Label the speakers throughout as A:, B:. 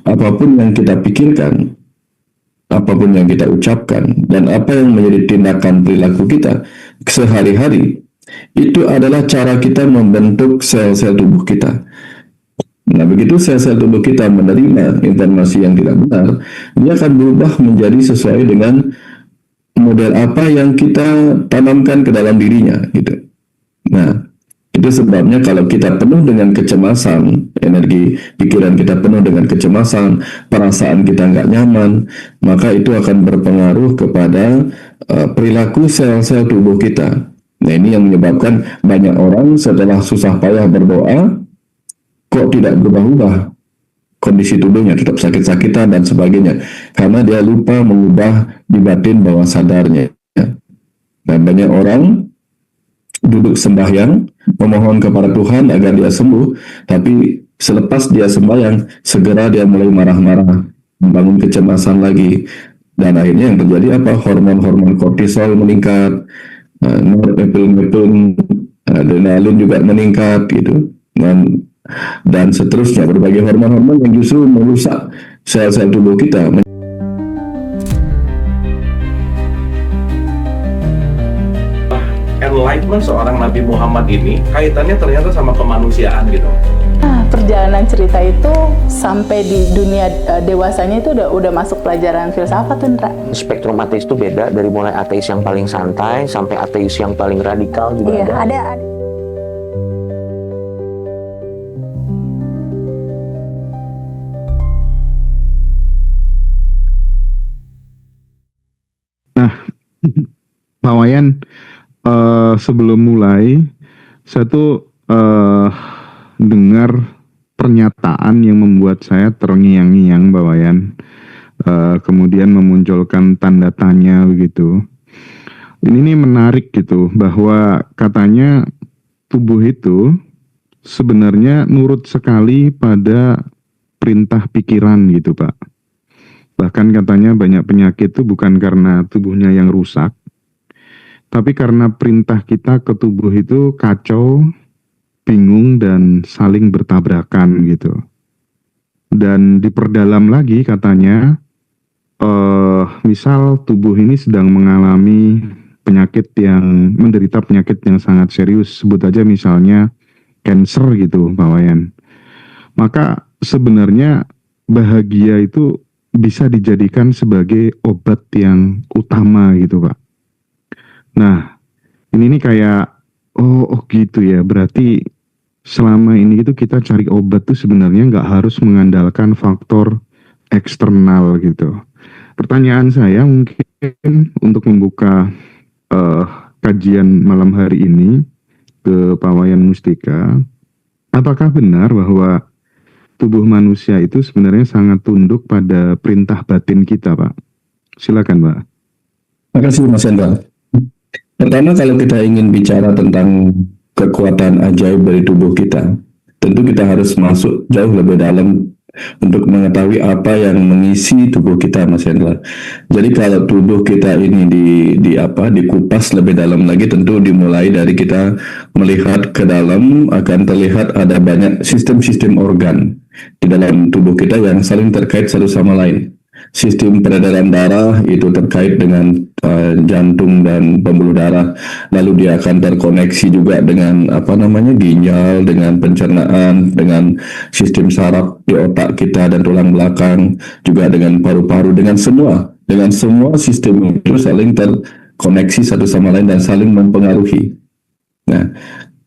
A: apapun yang kita pikirkan, apapun yang kita ucapkan, dan apa yang menjadi tindakan perilaku kita sehari-hari, itu adalah cara kita membentuk sel-sel tubuh kita. Nah, begitu sel-sel tubuh kita menerima informasi yang tidak benar, dia akan berubah menjadi sesuai dengan model apa yang kita tanamkan ke dalam dirinya, gitu. Nah, itu sebabnya kalau kita penuh dengan kecemasan, energi pikiran kita penuh dengan kecemasan, perasaan kita nggak nyaman, maka itu akan berpengaruh kepada perilaku sel-sel tubuh kita. Nah, ini yang menyebabkan banyak orang setelah susah payah berdoa, kok tidak berubah-ubah kondisi tubuhnya, tetap sakit-sakitan dan sebagainya, karena dia lupa mengubah di batin bawah sadarnya. Dan banyak orang duduk sembahyang, memohon kepada Tuhan agar dia sembuh, tapi selepas dia sembahyang, segera dia mulai marah-marah, membangun kecemasan lagi, dan akhirnya yang terjadi apa? Hormon-hormon kortisol meningkat, norepinefrin, adrenalin juga meningkat, gitu, dan seterusnya, berbagai hormon-hormon yang justru merusak sel-sel tubuh kita.
B: Enlightenment seorang Nabi Muhammad ini kaitannya ternyata sama kemanusiaan gitu.
C: Nah, perjalanan cerita itu sampai di dunia dewasanya itu udah masuk pelajaran filsafat, Indra.
D: Spektrum ateis itu beda, dari mulai ateis yang paling santai sampai ateis yang paling radikal juga
C: Iya,
D: ada.
E: Pak Wayan, sebelum mulai, saya tuh dengar pernyataan yang membuat saya terngiang-ngiang, Pak Wayan. Kemudian memunculkan tanda tanya begitu. Ini menarik gitu, bahwa katanya tubuh itu sebenarnya nurut sekali pada perintah pikiran gitu, Pak. Bahkan katanya banyak penyakit itu bukan karena tubuhnya yang rusak, tapi karena perintah kita ke tubuh itu kacau, bingung, dan saling bertabrakan gitu. Dan diperdalam lagi katanya, misal tubuh ini sedang mengalami penyakit yang menderita penyakit yang sangat serius, sebut aja misalnya cancer gitu, Pak Wayan. Maka sebenarnya bahagia itu bisa dijadikan sebagai obat yang utama gitu, Pak. Nah, ini kayak oh gitu ya, berarti selama ini itu kita cari obat tuh sebenarnya nggak harus mengandalkan faktor eksternal gitu. Pertanyaan saya mungkin untuk membuka kajian malam hari ini ke Pak Wayan Mustika, apakah benar bahwa tubuh manusia itu sebenarnya sangat tunduk pada perintah batin kita, Pak? Silakan, Pak.
A: Terima kasih, Mas Hendra. Pertama, kalau kita ingin bicara tentang kekuatan ajaib dari tubuh kita, tentu kita harus masuk jauh lebih dalam untuk mengetahui apa yang mengisi tubuh kita, Mas Hendra. Jadi kalau tubuh kita ini dikupas lebih dalam lagi, tentu dimulai dari kita melihat ke dalam, akan terlihat ada banyak sistem-sistem organ di dalam tubuh kita yang saling terkait satu sama lain. Sistem peredaran darah itu terkait dengan jantung dan pembuluh darah, lalu dia akan terkoneksi juga dengan ginjal, dengan pencernaan, dengan sistem saraf di otak kita dan tulang belakang, juga dengan paru-paru, dengan semua sistem itu saling terkoneksi satu sama lain dan saling mempengaruhi. Nah,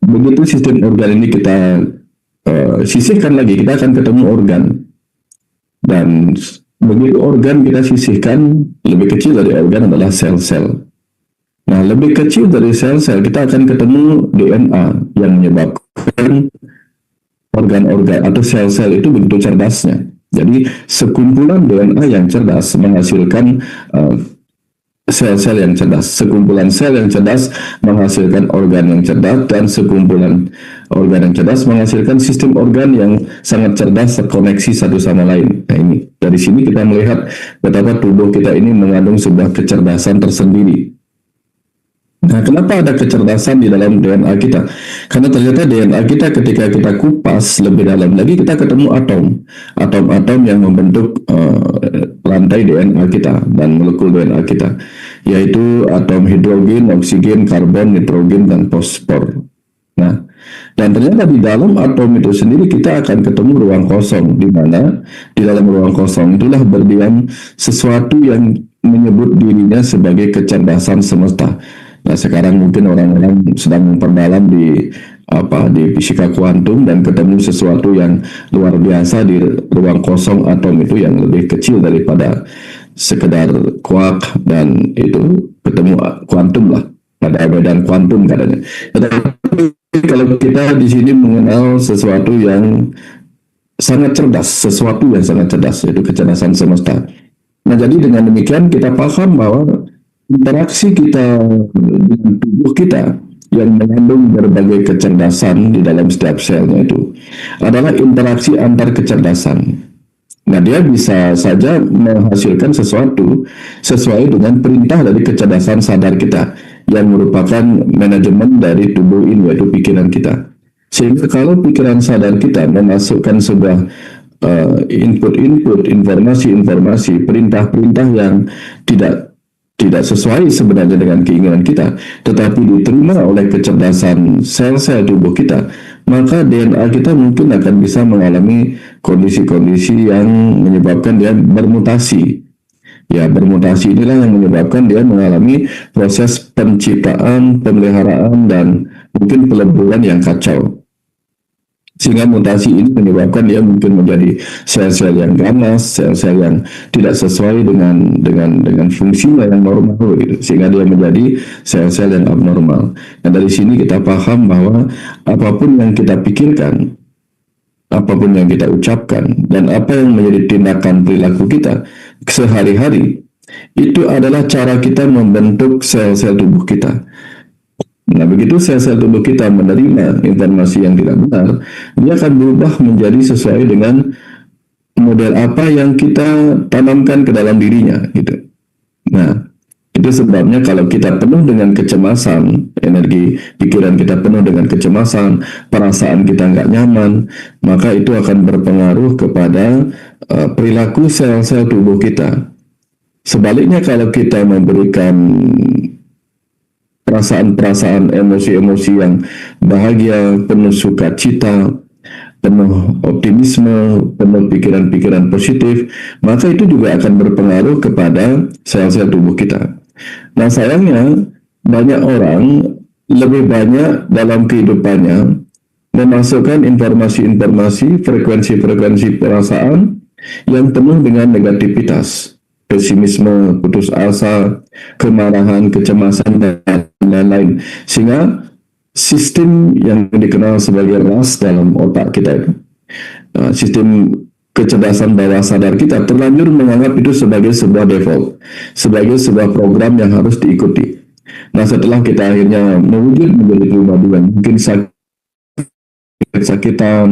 A: begitu sistem organ ini kita sisihkan lagi, kita akan ketemu organ, dan begitu organ kita sisihkan, lebih kecil dari organ adalah sel-sel. Nah, lebih kecil dari sel-sel kita akan ketemu DNA yang menyebabkan organ-organ atau sel-sel itu begitu cerdasnya. Jadi sekumpulan DNA yang cerdas menghasilkan sel-sel yang cerdas. Sekumpulan sel yang cerdas menghasilkan organ yang cerdas, dan sekumpulan organ yang cerdas menghasilkan sistem organ yang sangat cerdas terkoneksi satu sama lain. Nah, ini dari sini kita melihat betapa tubuh kita ini mengandung sebuah kecerdasan tersendiri. Nah, kenapa ada kecerdasan di dalam DNA kita? Karena ternyata DNA kita ketika kita kupas lebih dalam lagi, kita ketemu atom-atom yang membentuk rantai DNA kita dan molekul DNA kita, yaitu atom hidrogen, oksigen, karbon, nitrogen, dan fosfor. Nah, dan ternyata di dalam atom itu sendiri kita akan ketemu ruang kosong, di mana di dalam ruang kosong itulah berdiam sesuatu yang menyebut dirinya sebagai kecerdasan semesta. Nah, sekarang mungkin orang-orang sedang memperdalam di fisika kuantum dan ketemu sesuatu yang luar biasa di ruang kosong atom itu yang lebih kecil daripada sekedar quark, dan itu ketemu kuantum lah, ada medan kuantum katanya. Tetapi kalau kita di sini mengenal sesuatu yang sangat cerdas, yaitu kecerdasan semesta. Nah, jadi dengan demikian kita paham bahwa interaksi kita dengan tubuh kita yang mengandung berbagai kecerdasan di dalam setiap selnya itu adalah interaksi antar kecerdasan. Nah, dia bisa saja menghasilkan sesuatu sesuai dengan perintah dari kecerdasan sadar kita yang merupakan manajemen dari tubuh ini, yaitu pikiran kita. Sehingga kalau pikiran sadar kita memasukkan sebuah input-input, informasi-informasi, perintah-perintah yang tidak sesuai sebenarnya dengan keinginan kita, tetapi diterima oleh kecerdasan sel-sel tubuh kita, maka DNA kita mungkin akan bisa mengalami kondisi-kondisi yang menyebabkan dia bermutasi. Ya, bermutasi inilah yang menyebabkan dia mengalami proses penciptaan, pemeliharaan, dan mungkin peleburan yang kacau. Sehingga mutasi ini menyebabkan dia mungkin menjadi sel-sel yang ganas, sel-sel yang tidak sesuai dengan fungsinya yang normal, gitu. Sehingga dia menjadi sel-sel yang abnormal. Dan dari sini kita paham bahwa apapun yang kita pikirkan, apapun yang kita ucapkan, dan apa yang menjadi tindakan perilaku kita sehari-hari, itu adalah cara kita membentuk sel-sel tubuh kita. Nah, begitu sel-sel tubuh kita menerima informasi yang tidak benar, dia akan berubah menjadi sesuai dengan model apa yang kita tanamkan ke dalam dirinya, gitu. Nah, itu sebabnya kalau kita penuh dengan kecemasan, energi pikiran kita penuh dengan kecemasan, perasaan kita nggak nyaman, maka itu akan berpengaruh kepada perilaku sel-sel tubuh kita. Sebaliknya, kalau kita memberikan perasaan-perasaan, emosi-emosi yang bahagia, penuh sukacita, penuh optimisme, penuh pikiran-pikiran positif, maka itu juga akan berpengaruh kepada sel-sel tubuh kita. Nah, sayangnya banyak orang lebih banyak dalam kehidupannya memasukkan informasi-informasi, frekuensi-frekuensi perasaan yang penuh dengan negativitas, pesimisme, putus asa, kemarahan, kecemasan, dan lain-lain. Sehingga sistem yang dikenal sebagai RAS dalam otak kita itu, sistem kecerdasan bawah sadar kita, terlanjur menganggap itu sebagai sebuah default, sebagai sebuah program yang harus diikuti. Nah, setelah kita akhirnya mewujud menjadi pribadi yang mungkin sakitan,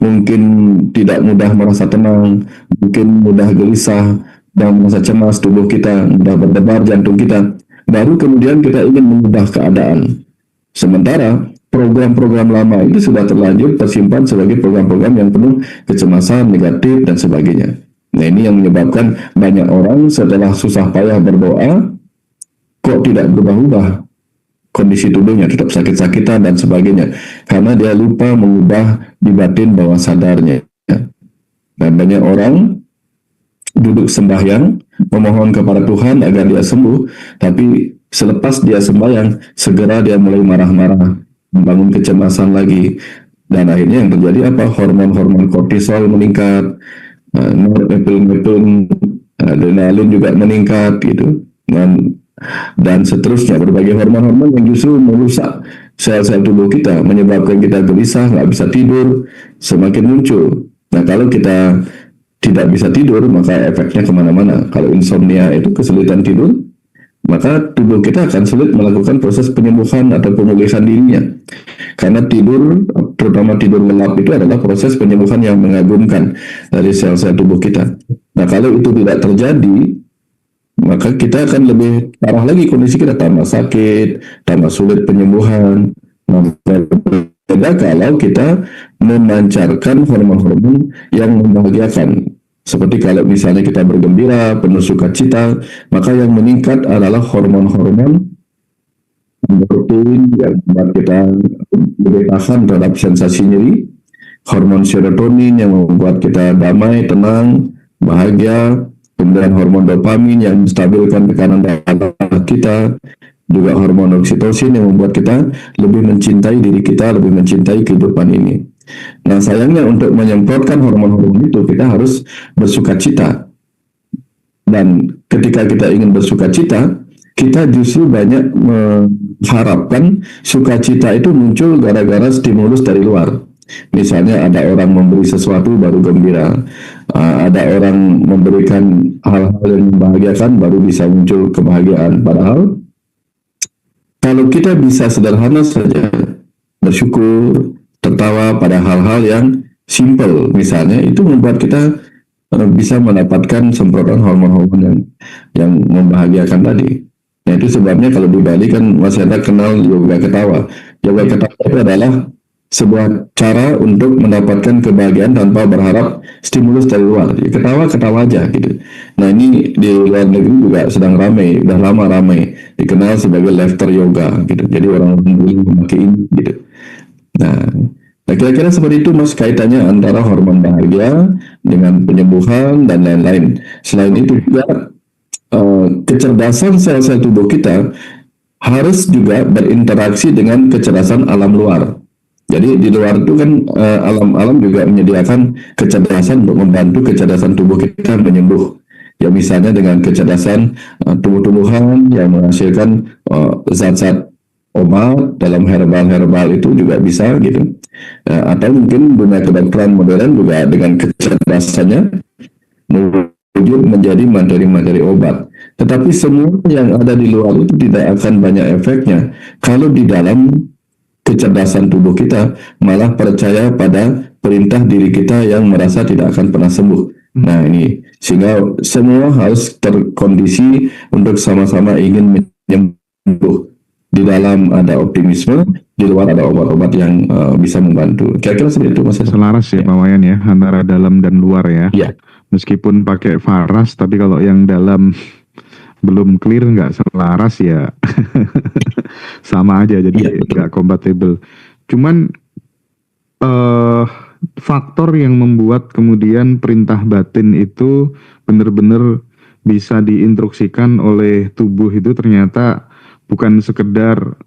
A: mungkin tidak mudah merasa tenang, mungkin mudah gelisah dan merasa cemas, tubuh kita mudah berdebar, jantung kita, baru kemudian kita ingin mengubah keadaan. Sementara program-program lama itu sudah terlanjur tersimpan sebagai program-program yang penuh kecemasan, negatif, dan sebagainya. Nah, ini yang menyebabkan banyak orang setelah susah payah berdoa, kok tidak berubah-ubah kondisi tubuhnya, tetap sakit-sakitan dan sebagainya, karena dia lupa mengubah di batin bawah sadarnya. Dan banyak orang duduk sembahyang, memohon kepada Tuhan agar dia sembuh, tapi selepas dia sembahyang, segera dia mulai marah-marah, membangun kecemasan lagi, dan akhirnya yang terjadi apa? Hormon-hormon kortisol meningkat, norepinefrin, adrenalin juga meningkat, gitu, dan seterusnya, berbagai hormon-hormon yang justru merusak sel-sel tubuh kita, menyebabkan kita gelisah, nggak bisa tidur, semakin muncul. Nah, kalau kita tidak bisa tidur, maka efeknya kemana-mana. Kalau insomnia itu kesulitan tidur, maka tubuh kita akan sulit melakukan proses penyembuhan atau pemulihan dirinya. Karena tidur, terutama tidur lelap, itu adalah proses penyembuhan yang mengagumkan dari sel-sel tubuh kita. Nah, kalau itu tidak terjadi, maka kita akan lebih parah lagi, kondisi kita tambah sakit, tambah sulit penyembuhan. Nah, beda kalau kita memancarkan hormon-hormon yang membahagiakan. Seperti kalau misalnya kita bergembira, penuh sukacita, maka yang meningkat adalah hormon-hormon endorfin yang membuat kita lebih tahan terhadap sensasi nyeri, hormon serotonin yang membuat kita damai, tenang, bahagia, kemudian hormon dopamin yang menstabilkan tekanan darah kita, juga hormon oksitosin yang membuat kita lebih mencintai diri kita, lebih mencintai kehidupan ini. Nah, sayangnya untuk menyemprotkan hormon-hormon itu kita harus bersukacita. Dan ketika kita ingin bersukacita, kita justru banyak mengharapkan sukacita itu muncul gara-gara stimulus dari luar. Misalnya ada orang memberi sesuatu baru gembira, ada orang memberikan hal-hal yang membahagiakan baru bisa muncul kebahagiaan. Padahal kalau kita bisa sederhana saja bersyukur, tertawa pada hal-hal yang simple, misalnya itu membuat kita bisa mendapatkan semprotan hormon-hormon yang membahagiakan tadi. Nah, itu sebabnya kalau di Bali kan masih ada kenal yoga ketawa. Yoga ketawa itu adalah sebuah cara untuk mendapatkan kebahagiaan tanpa berharap stimulus dari luar. Ya, ketawa aja gitu. Nah, ini di luar negeri juga sedang ramai, udah lama ramai, dikenal sebagai laughter yoga gitu. Jadi orang-orang boleh memakai ini gitu. Nah, kira-kira seperti itu Mas, kaitannya antara hormon bahagia dengan penyembuhan dan lain-lain. Selain itu juga kecerdasan sel-sel tubuh kita harus juga berinteraksi dengan kecerdasan alam luar. Jadi di luar itu kan alam-alam juga menyediakan kecerdasan untuk membantu kecerdasan tubuh kita menyembuh. Ya misalnya dengan kecerdasan tumbuh-tumbuhan yang menghasilkan zat-zat obat dalam herbal itu juga bisa gitu. Atau mungkin dunia kedokteran modern juga dengan kecerdasannya wujud menjadi materi-materi obat. Tetapi semua yang ada di luar itu tidak akan banyak efeknya kalau di dalam kecerdasan tubuh kita malah percaya pada perintah diri kita yang merasa tidak akan pernah sembuh. Nah ini, sehingga semua harus terkondisi untuk sama-sama ingin menyembuh. Di dalam ada optimisme, di luar ada obat-obat yang bisa membantu. Kira-kira seperti itu Mas.
E: Selaras ya Pak Wayan ya, antara dalam dan luar ya.
A: Iya.
E: Meskipun pakai faras, tapi kalau yang dalam belum clear nggak selaras ya sama aja, jadi nggak kompatibel. Cuman faktor yang membuat kemudian perintah batin itu benar-benar bisa diinstruksikan oleh tubuh itu ternyata bukan sekadar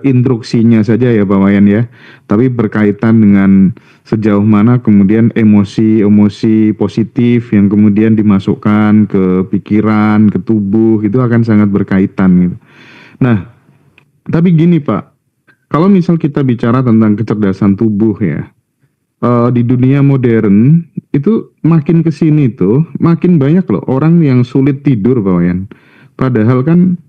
E: instruksinya saja ya Pak Wayan ya, tapi berkaitan dengan sejauh mana kemudian emosi-emosi positif yang kemudian dimasukkan ke pikiran, ke tubuh, itu akan sangat berkaitan gitu. Nah, tapi gini Pak, kalau misal kita bicara tentang kecerdasan tubuh ya, di dunia modern itu makin kesini tuh makin banyak loh orang yang sulit tidur Pak Wayan. Padahal kan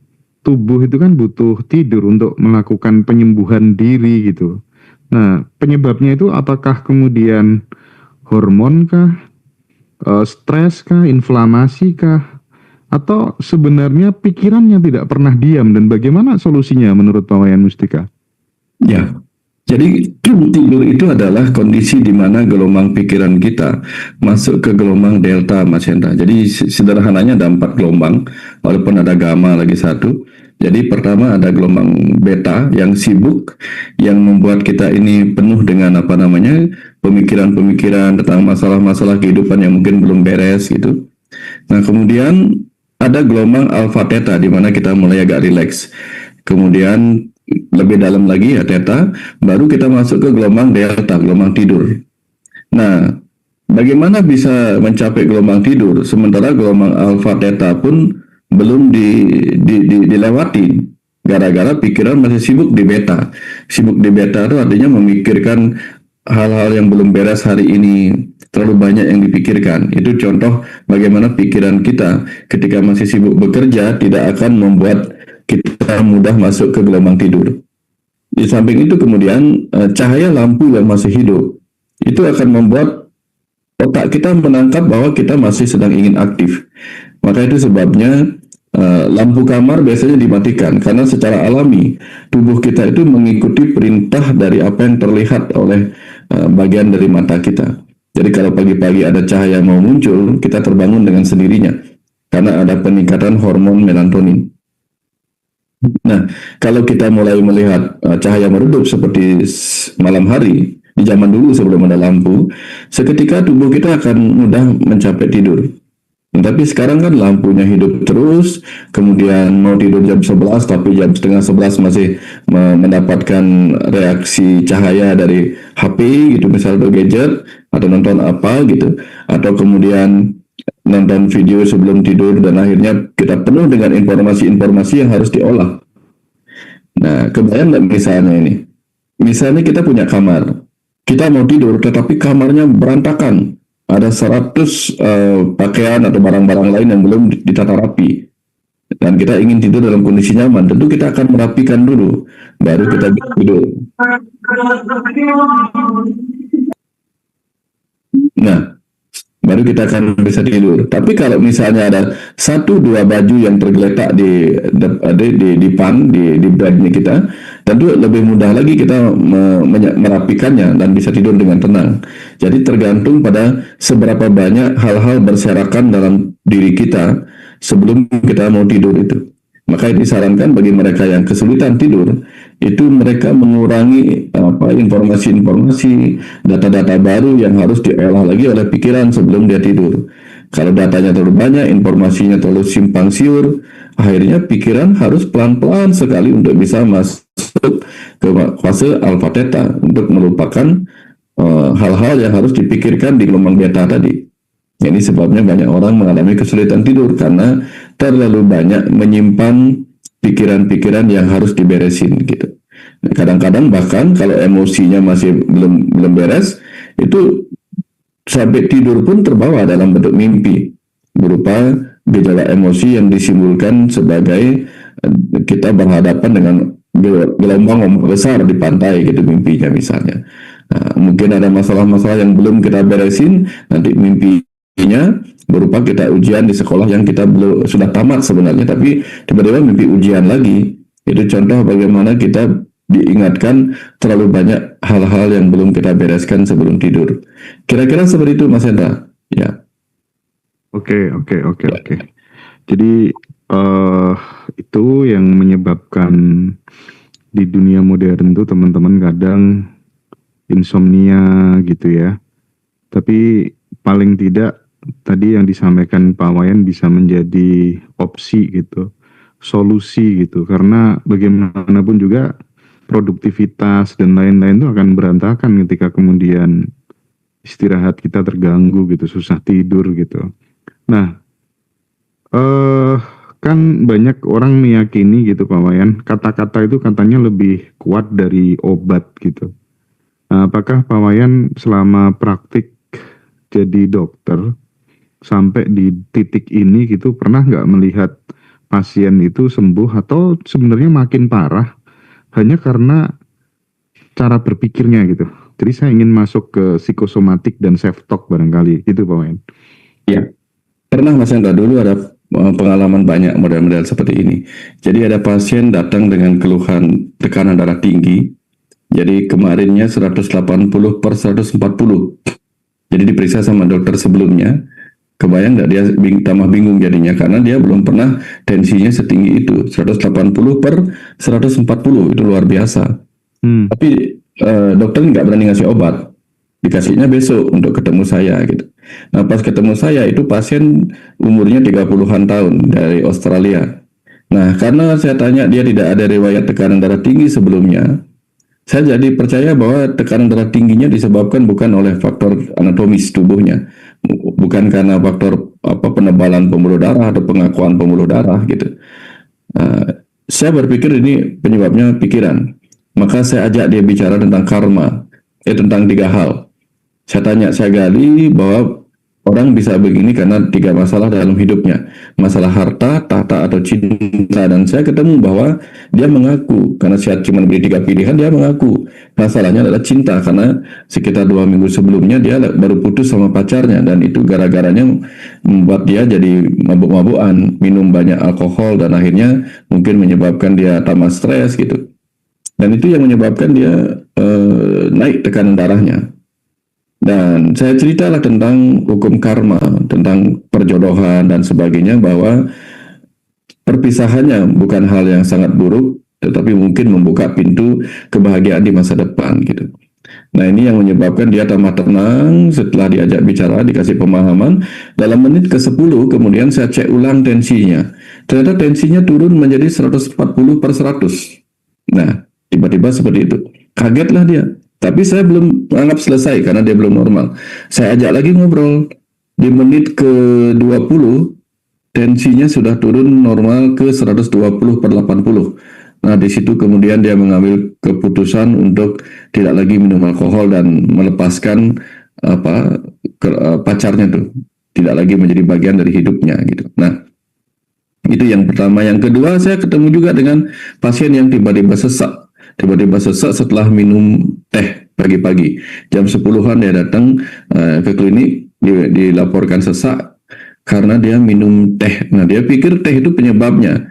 E: tubuh itu kan butuh tidur untuk melakukan penyembuhan diri gitu. Nah, penyebabnya itu apakah kemudian hormon kah, stres kah, inflamasi kah, atau sebenarnya pikirannya tidak pernah diam, dan bagaimana solusinya menurut Pak Wayan Mustika?
A: Ya, jadi tidur itu adalah kondisi di mana gelombang pikiran kita masuk ke gelombang delta, Mas Hendra. Jadi sederhananya ada 4 gelombang, walaupun ada gamma lagi satu. Jadi pertama ada gelombang beta yang sibuk, yang membuat kita ini penuh dengan pemikiran-pemikiran tentang masalah-masalah kehidupan yang mungkin belum beres gitu. Nah kemudian ada gelombang alpha theta di mana kita mulai agak rileks. Kemudian lebih dalam lagi ya theta, baru kita masuk ke gelombang delta, gelombang tidur. Nah, bagaimana bisa mencapai gelombang tidur sementara gelombang alpha theta pun belum dilewati gara-gara pikiran masih sibuk di beta. Sibuk di beta itu artinya memikirkan hal-hal yang belum beres hari ini, terlalu banyak yang dipikirkan. Itu contoh bagaimana pikiran kita ketika masih sibuk bekerja tidak akan membuat kita mudah masuk ke gelombang tidur. Di samping itu kemudian cahaya lampu yang masih hidup itu akan membuat otak kita menangkap bahwa kita masih sedang ingin aktif. Maka itu sebabnya lampu kamar biasanya dimatikan karena secara alami tubuh kita itu mengikuti perintah dari apa yang terlihat oleh bagian dari mata kita. Jadi kalau pagi-pagi ada cahaya mau muncul, kita terbangun dengan sendirinya karena ada peningkatan hormon melatonin. Nah, kalau kita mulai melihat cahaya meredup seperti malam hari di zaman dulu sebelum ada lampu, seketika tubuh kita akan mudah mencapai tidur. Tapi sekarang kan lampunya hidup terus, kemudian mau tidur jam 11, tapi jam setengah 11 masih mendapatkan reaksi cahaya dari HP gitu, misalnya gadget, atau nonton apa gitu, atau kemudian nonton video sebelum tidur, dan akhirnya kita penuh dengan informasi-informasi yang harus diolah. Nah, kebayang nggak misalnya ini? Misalnya kita punya kamar, kita mau tidur, tetapi kamarnya berantakan. Ada 100 pakaian atau barang-barang lain yang belum ditata rapi. Dan kita ingin tidur dalam kondisi nyaman. Tentu kita akan merapikan dulu, baru kita bisa tidur. Nah, baru kita akan bisa tidur. Tapi kalau misalnya ada 1-2 baju yang tergeletak di bednya kita, tentu lebih mudah lagi kita merapikannya dan bisa tidur dengan tenang. Jadi tergantung pada seberapa banyak hal-hal berserakan dalam diri kita sebelum kita mau tidur itu. Maka disarankan bagi mereka yang kesulitan tidur, itu mereka mengurangi informasi-informasi, data-data baru yang harus diolah lagi oleh pikiran sebelum dia tidur. Kalau datanya terlalu banyak, informasinya terlalu simpang siur, akhirnya pikiran harus pelan-pelan sekali untuk bisa masuk ke fase alpha theta untuk melupakan hal-hal yang harus dipikirkan di gelombang beta tadi. Ini sebabnya banyak orang mengalami kesulitan tidur karena terlalu banyak menyimpan pikiran-pikiran yang harus diberesin gitu. Kadang-kadang bahkan kalau emosinya masih belum beres, itu sampai tidur pun terbawa dalam bentuk mimpi berupa gejala emosi yang disimpulkan sebagai kita berhadapan dengan gelombang besar di pantai gitu mimpinya misalnya. Nah, mungkin ada masalah-masalah yang belum kita beresin, nanti mimpinya berupa kita ujian di sekolah yang kita belum sudah tamat sebenarnya, tapi tiba-tiba mimpi ujian lagi. Itu contoh bagaimana kita diingatkan terlalu banyak hal-hal yang belum kita bereskan sebelum tidur. Kira-kira seperti itu, Mas Hendra. Ya.
E: Oke. Jadi itu yang menyebabkan di dunia modern tuh teman-teman kadang insomnia gitu ya. Tapi paling tidak tadi yang disampaikan Pak Wayan bisa menjadi opsi gitu, solusi gitu. Karena bagaimanapun juga produktivitas dan lain-lain itu akan berantakan ketika kemudian istirahat kita terganggu gitu, susah tidur gitu. Nah, kan banyak orang meyakini gitu Pak Wayan, kata-kata itu katanya lebih kuat dari obat gitu. Nah, apakah Pak Wayan selama praktik jadi dokter sampai di titik ini gitu pernah nggak melihat pasien itu sembuh atau sebenarnya makin parah hanya karena cara berpikirnya gitu? Jadi saya ingin masuk ke psikosomatik dan self talk barangkali gitu Pak Wayan.
A: Ya, pernah Mas Hendra, dulu ada pengalaman banyak model-model seperti ini. Jadi ada pasien datang dengan keluhan tekanan darah tinggi. Jadi kemarinnya 180/140. Jadi diperiksa sama dokter sebelumnya. Kebayang nggak dia tambah bingung jadinya karena dia belum pernah tensinya setinggi itu, 180/140, itu luar biasa. Tapi dokter nggak berani ngasih obat, dikasihnya besok untuk ketemu saya gitu. Nah pas ketemu saya itu pasien umurnya 30-an tahun dari Australia. Nah karena saya tanya dia tidak ada riwayat tekanan darah tinggi sebelumnya, saya jadi percaya bahwa tekanan darah tingginya disebabkan bukan oleh faktor anatomis tubuhnya, bukan karena faktor penebalan pembuluh darah atau pengakuan pembuluh darah gitu. Saya berpikir ini penyebabnya pikiran. Maka saya ajak dia bicara tentang karma, tentang 3 hal. Saya tanya, saya gali bahwa orang bisa begini karena 3 masalah dalam hidupnya. Masalah harta, tahta, atau cinta. Dan saya ketemu bahwa dia mengaku, karena saya cuma beri 3 pilihan, dia mengaku masalahnya adalah cinta, karena sekitar 2 minggu sebelumnya dia baru putus sama pacarnya, dan itu gara-garanya membuat dia jadi mabuk-mabukan, minum banyak alkohol, dan akhirnya mungkin menyebabkan dia tambah stres gitu. Dan itu yang menyebabkan dia naik tekanan darahnya. Dan saya ceritalah tentang hukum karma, tentang perjodohan dan sebagainya, bahwa perpisahannya bukan hal yang sangat buruk, tetapi mungkin membuka pintu kebahagiaan di masa depan gitu. Nah, ini yang menyebabkan dia tambah tenang. Setelah diajak bicara, dikasih pemahaman, dalam menit ke-10 kemudian saya cek ulang tensinya. Ternyata tensinya turun menjadi 140/100. Nah, tiba-tiba seperti itu. Kagetlah dia. Tapi saya belum anggap selesai karena dia belum normal. Saya ajak lagi ngobrol. Di menit ke-20 tensinya sudah turun normal ke 120/80. Nah, di situ kemudian dia mengambil keputusan untuk tidak lagi minum alkohol dan melepaskan pacarnya tuh. Tidak lagi menjadi bagian dari hidupnya gitu. Nah, itu yang pertama. Yang kedua, saya ketemu juga dengan pasien yang tiba-tiba sesak. Tiba-tiba sesak setelah minum teh pagi-pagi. Jam 10-an dia datang ke klinik, dilaporkan sesak karena dia minum teh. Nah, dia pikir teh itu penyebabnya.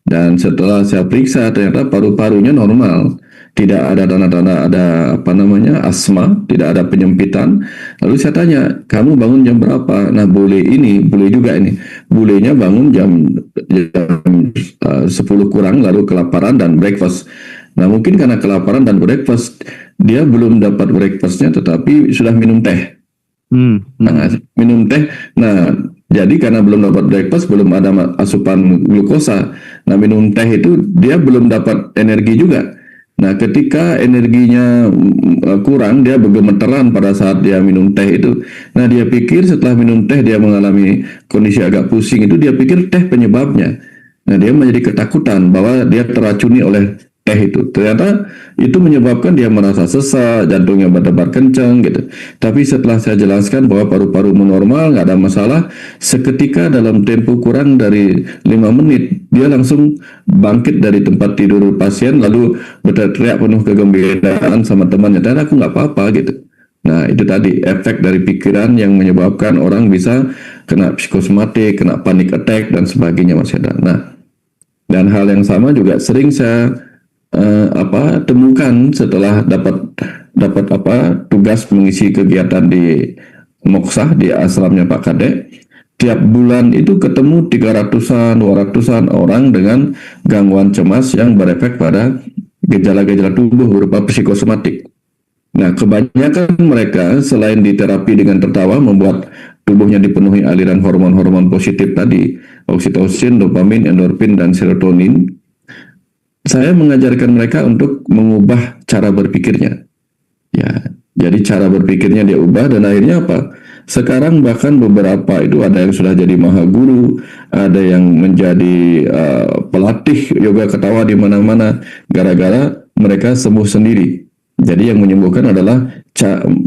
A: Dan setelah saya periksa, ternyata paru-parunya normal. Tidak ada tanda-tanda asma, tidak ada penyempitan. Lalu saya tanya, kamu bangun jam berapa? Nah, boleh juga ini. Bolehnya bangun jam 10 kurang, lalu kelaparan dan breakfast. Nah, mungkin karena kelaparan dan breakfast, dia belum dapat breakfastnya, tetapi sudah minum teh. Nah, minum teh. Nah, jadi karena belum dapat breakfast, belum ada asupan glukosa. Nah, minum teh itu dia belum dapat energi juga. Nah, ketika energinya kurang, dia bergemeteran pada saat dia minum teh itu. Nah, dia pikir setelah minum teh dia mengalami kondisi agak pusing itu, dia pikir teh penyebabnya. Nah, dia menjadi ketakutan bahwa dia teracuni oleh teh itu. Ternyata itu menyebabkan dia merasa sesak, jantungnya berdebar kencang gitu. Tapi setelah saya jelaskan bahwa paru-paru normal, nggak ada masalah, seketika dalam tempo kurang dari 5 menit, dia langsung bangkit dari tempat tidur pasien, lalu berteriak penuh kegembiraan sama temannya, dan aku nggak apa-apa gitu. Nah, itu tadi efek dari pikiran yang menyebabkan orang bisa kena psikosomatik, kena panic attack, dan sebagainya, Mas Hendra. Nah, dan hal yang sama juga sering saya temukan setelah dapat tugas mengisi kegiatan di Moksah, di asramnya Pak Kadek. Tiap bulan itu ketemu 300-an, 200-an orang dengan gangguan cemas yang berefek pada gejala-gejala tubuh berupa psikosomatik. Nah, kebanyakan mereka selain diterapi dengan tertawa, membuat tubuhnya dipenuhi aliran hormon-hormon positif tadi, oksitosin, dopamin, endorfin, dan serotonin. Saya mengajarkan mereka untuk mengubah cara berpikirnya. Ya, jadi cara berpikirnya dia ubah, dan akhirnya apa? Sekarang bahkan beberapa itu ada yang sudah jadi maha guru, ada yang menjadi pelatih yoga ketawa di mana-mana gara-gara mereka sembuh sendiri. Jadi yang menyembuhkan adalah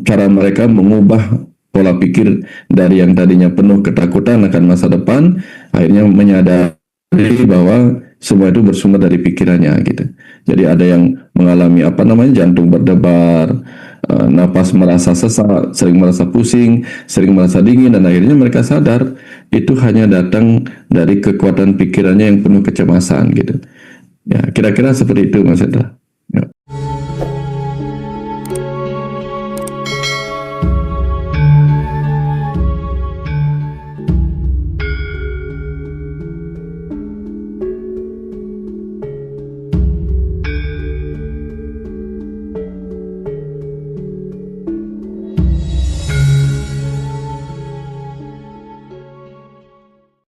A: cara mereka mengubah pola pikir dari yang tadinya penuh ketakutan akan masa depan, akhirnya menyadari bahwa semua itu bersumber dari pikirannya gitu. Jadi ada yang mengalami jantung berdebar, napas merasa sesak, sering merasa pusing, sering merasa dingin, dan akhirnya mereka sadar itu hanya datang dari kekuatan pikirannya yang penuh kecemasan gitu. Ya, kira-kira seperti itu, Mas Hendra.